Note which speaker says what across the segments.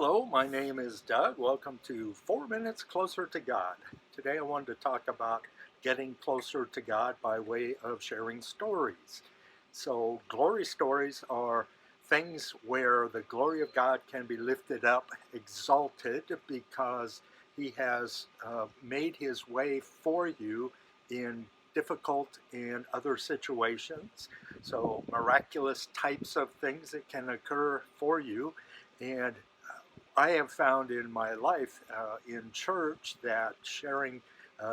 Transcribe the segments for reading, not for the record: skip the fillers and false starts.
Speaker 1: Hello, my name is Doug. Welcome to 4 Minutes Closer to God. Today I wanted to talk about getting closer to God by way of sharing stories. So, glory stories are things where the glory of God can be lifted up, exalted, because He has made His way for you in difficult and other situations. So, miraculous types of things that can occur for you. And I have found in my life in church that sharing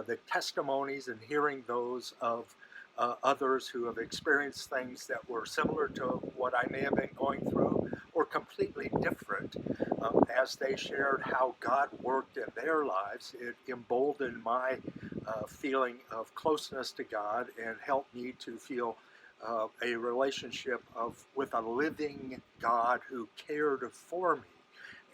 Speaker 1: the testimonies and hearing those of others who have experienced things that were similar to what I may have been going through or completely different, as they shared how God worked in their lives, it emboldened my feeling of closeness to God and helped me to feel a relationship with a living God who cared for me.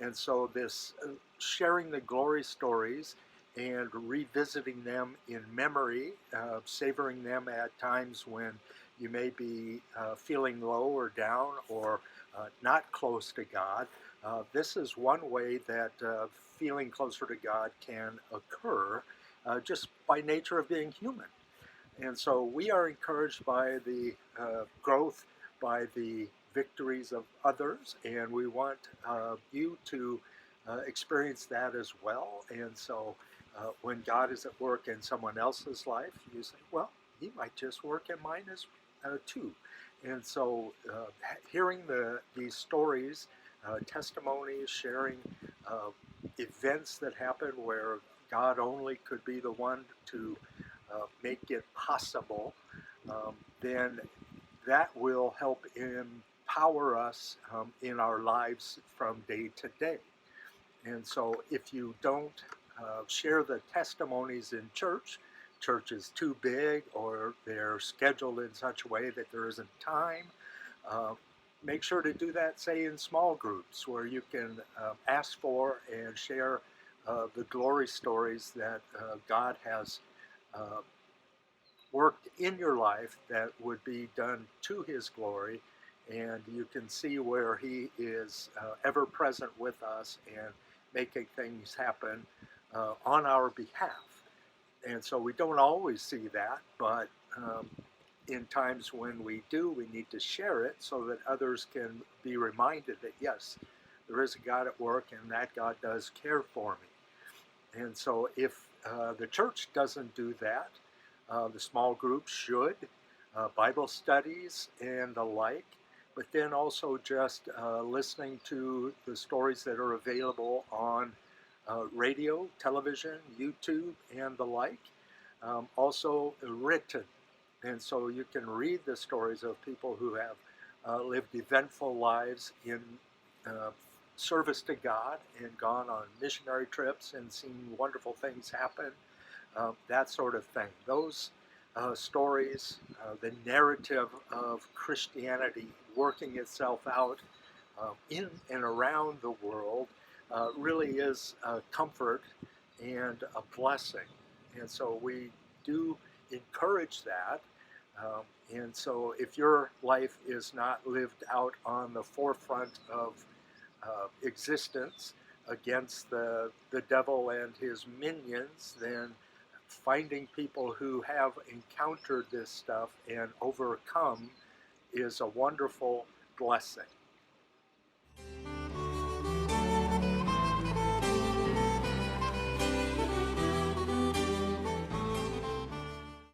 Speaker 1: And so this sharing the glory stories and revisiting them in memory, savoring them at times when you may be feeling low or down or not close to God. This is one way that feeling closer to God can occur just by nature of being human. And so we are encouraged by the growth, by the victories of others, and we want you to experience that as well. And so when God is at work in someone else's life, you say, well, He might just work in mine as too. And so hearing these stories, testimonies, sharing events that happen where God only could be the one to make it possible, then that will help empower us in our lives from day to day. And so if you don't share the testimonies in church, church is too big or they're scheduled in such a way that there isn't time, uh, make sure to do that, say, in small groups where you can ask for and share the glory stories that God has uh, worked in your life that would be done to His glory, and you can see where He is ever present with us and making things happen on our behalf. And so we don't always see that, but in times when we do, we need to share it so that others can be reminded that yes, there is a God at work and that God does care for me. And so if the church doesn't do that, the small groups should, Bible studies and the like, but then also just listening to the stories that are available on radio, television, YouTube, and the like. Also written. And so you can read the stories of people who have lived eventful lives in uh, service to God and gone on missionary trips and seen wonderful things happen, that sort of thing. Those stories, the narrative of Christianity working itself out in and around the world, really is a comfort and a blessing. And so we do encourage that. And so if your life is not lived out on the forefront of existence against the devil and his minions, then finding people who have encountered this stuff and overcome is a wonderful blessing.